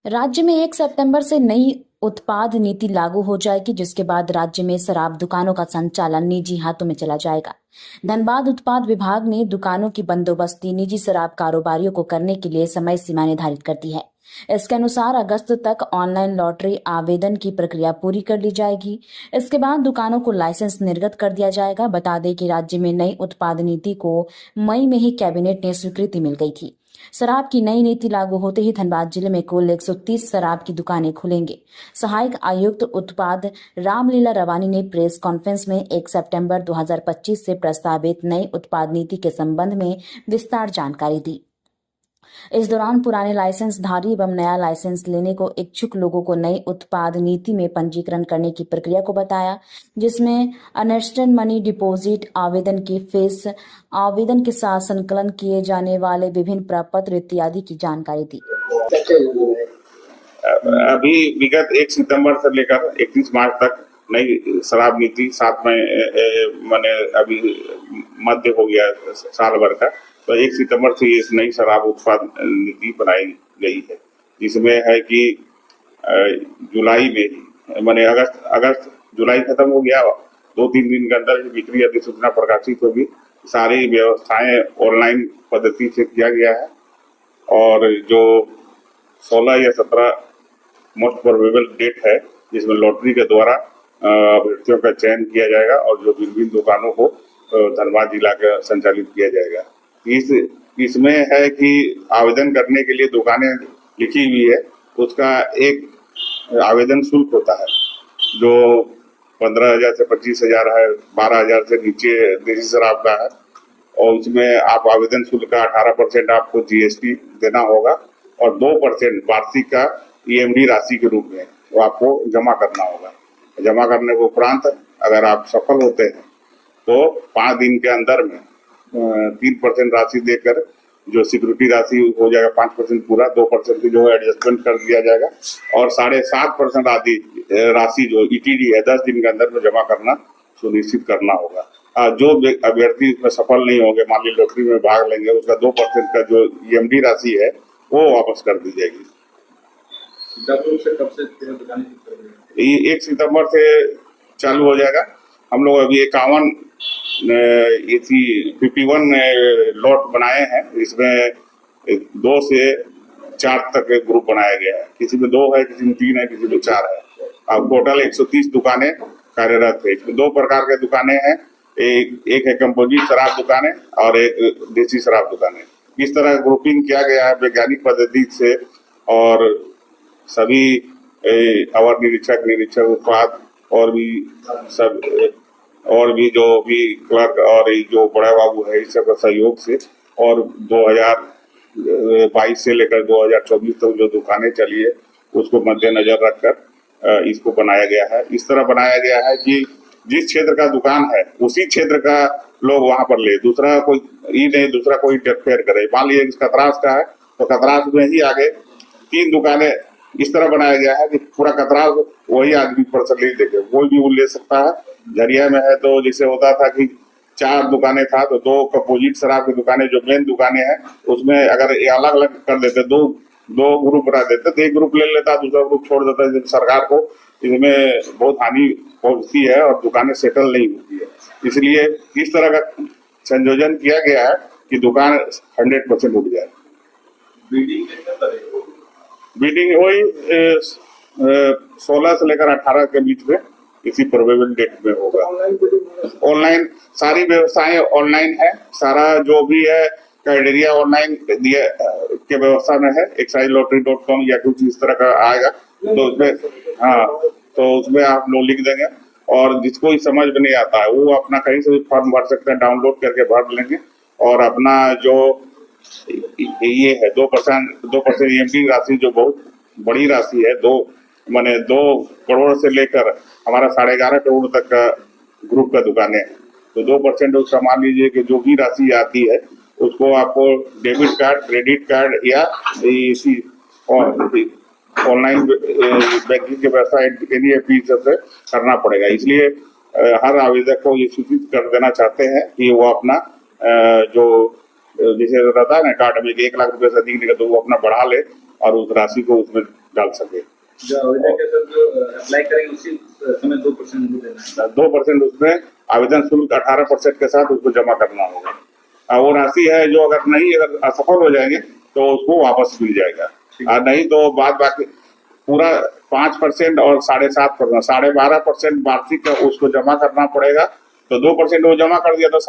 राज्य में 1 सितंबर से नई उत्पाद नीति लागू हो जाएगी, जिसके बाद राज्य में शराब दुकानों का संचालन निजी हाथों में चला जाएगा। धनबाद उत्पाद विभाग ने दुकानों की बंदोबस्ती निजी शराब कारोबारियों को करने के लिए समय सीमा निर्धारित कर दी है। इसके अनुसार अगस्त तक ऑनलाइन लॉटरी आवेदन की प्रक्रिया पूरी कर ली जाएगी। इसके बाद दुकानों को लाइसेंस निर्गत कर दिया जाएगा। बता दें कि राज्य में नई उत्पाद नीति को मई में ही कैबिनेट ने स्वीकृति मिल गई थी। शराब की नई नीति लागू होते ही धनबाद जिले में कुल 130 शराब की दुकानें खुलेंगे। सहायक आयुक्त उत्पाद रामलीला रवानी ने प्रेस कॉन्फ्रेंस में 1 सितंबर 2025 से प्रस्तावित नई उत्पाद नीति के संबंध में विस्तार जानकारी दी। इस दौरान पुराने लाइसेंस धारी एवं नया लाइसेंस लेने को इच्छुक लोगों को नई उत्पाद नीति में पंजीकरण करने की प्रक्रिया को बताया, जिसमें अनस्टेड मनी डिपॉजिट, आवेदन की फीस, आवेदन के साथ संकलन किए जाने वाले विभिन्न प्रपत्र इत्यादि की जानकारी दी। अभी विगत 1 सितंबर से लेकर 31 मार्च तक नई शराब नीति 7 मई मैंने अभी मध्य हो गया साल भर का, तो 1 सितंबर से ये नई शराब उत्पाद नीति बनाई गई है, जिसमें है कि जुलाई में मैंने अगस्त जुलाई खत्म हो गया, 2-3 दिन के अंदर बिक्री अधिसूचना प्रकाशित होगी। सारी व्यवस्थाएं ऑनलाइन पद्धति से किया गया है और जो 16 या 17 मोस्ट प्रोबेबल डेट है जिसमें लॉटरी के द्वारा अभ्यर्थियों का चयन किया जाएगा और जो विभिन्न दुकानों को धनबाद जिला का संचालित किया जाएगा। इसमें है कि आवेदन करने के लिए दुकानें लिखी हुई है, उसका एक आवेदन शुल्क होता है जो 15,000 से 25,000 है, 12,000 से नीचे देसी शराब का है, और उसमें आप आवेदन शुल्क का 18% आपको जीएसटी देना होगा और 2% वार्षिक का ईएमडी राशि के रूप में वो आपको जमा करना होगा। जमा करने के उपरांत अगर आप सफल होते हैं तो 5 दिन के अंदर में 3% राशि देकर जो सिक्योरिटी राशि हो जाएगा 5% पूरा, 2% की जो है एडजस्टमेंट कर दिया जाएगा और 7.5% आदि राशि जो ईटीडी है 10 दिन के अंदर में जमा करना सुनिश्चित करना होगा। जो अभ्यर्थी इसमें सफल नहीं होंगे, मान ली लॉटरी में भाग लेंगे, उसका 2% का जो ईएमडी राशि है वो वापस कर दी जाएगी। 1 सितंबर से चालू हो जाएगा। हम लोग अभी 51 लॉट बनाए हैं, इसमें 2 से 4 तक ग्रुप बनाया गया है, किसी में 2 है, किसी में 3 है, किसी में 4 है। अब टोटल 130 दुकानें कार्यरत है। इसमें 2 प्रकार के दुकानें हैं, एक है कंपोजिट शराब दुकानें और एक देसी शराब दुकानें। इस तरह ग्रुपिंग किया गया है वैज्ञानिक पद्धति से और सभी अवर निरीक्षक उत्पाद और भी सब और भी जो भी क्लर्क और जो बड़ा बाबू है इस सब सहयोग से और 2022 से लेकर 2024 तक जो दुकानें चली है उसको मद्देनजर रखकर इसको बनाया गया है। इस तरह बनाया गया है कि जिस क्षेत्र का दुकान है उसी क्षेत्र का लोग वहां पर ले, दूसरा कोई दूसरा कोई इंटरफेयर करे। मान लीजिए कतरास का है तो कतरास में ही आगे 3 दुकानें इस तरह बनाया गया है कि पूरा कतरास वही आदमी पर्सनली देखे, कोई भी वो ले सकता है। झरिया में है तो जैसे होता था कि 4 दुकानें था तो 2 कंपोजिट शराब की दुकानें जो मेन दुकानें हैं उसमें अगर ये अलग अलग कर देते, दो ग्रुप बना देते तो एक ग्रुप ले लेता, दूसरा ग्रुप छोड़ देता। सरकार को इसमें बहुत हानि पहुंचती है और दुकानें सेटल नहीं होती है, इसलिए इस तरह का संयोजन किया गया है कि दुकान 100% उठ जाए। बीडिंग वही 16 से लेकर 18 के बीच में इसी प्रोबेबल डेट में होगा। ऑनलाइन सारी व्यवस्थाएं ऑनलाइन है, सारा जो भी है क्राइटेरिया ऑनलाइन दिया के व्यवस्था में है। exciselottery.com या कुछ इस तरह का आएगा तो उसमें आप लोग लिख देंगे और जिसको ही समझ में नहीं आता है वो अपना कहीं से भी फॉर्म भर सकते हैं, डाउनलोड करके भर लेंगे और अपना जो ये है 2% ईएमडी राशि जो बहुत बड़ी राशि है, 2 करोड़ से लेकर हमारा 11.5 करोड़ तक का ग्रुप का दुकानें हैं, तो 2% उसका मान लीजिए कि जो भी राशि आती है उसको आपको डेबिट कार्ड, क्रेडिट कार्ड या इसी ऑनलाइन बैंकिंग के व्यवस्था एनईएफटी से करना पड़ेगा। इसलिए हर आवेदक को ये सूचित कर देना चाहते हैं कि वो अपना जो जैसे रहता है ना कार्ड में 1 लाख रुपए से अधिक निकले तो वो अपना बढ़ा ले और उस राशि को उसमें डाल सके। जो आवेदक है सर, जो अप्लाई करेंगे उसी समय 2% उनको देना है। 2% उसमें आवेदन शुल्क 18% के साथ उसको जमा करना होगा। और वो राशि है जो अगर असफल हो जाएंगे तो उसको वापस मिल जाएगा, और नहीं तो बाकी पूरा 5% और 7.5%, 12.5% वार्षिक उसको जमा करना पड़ेगा। तो 2% वो जमा कर दिया तो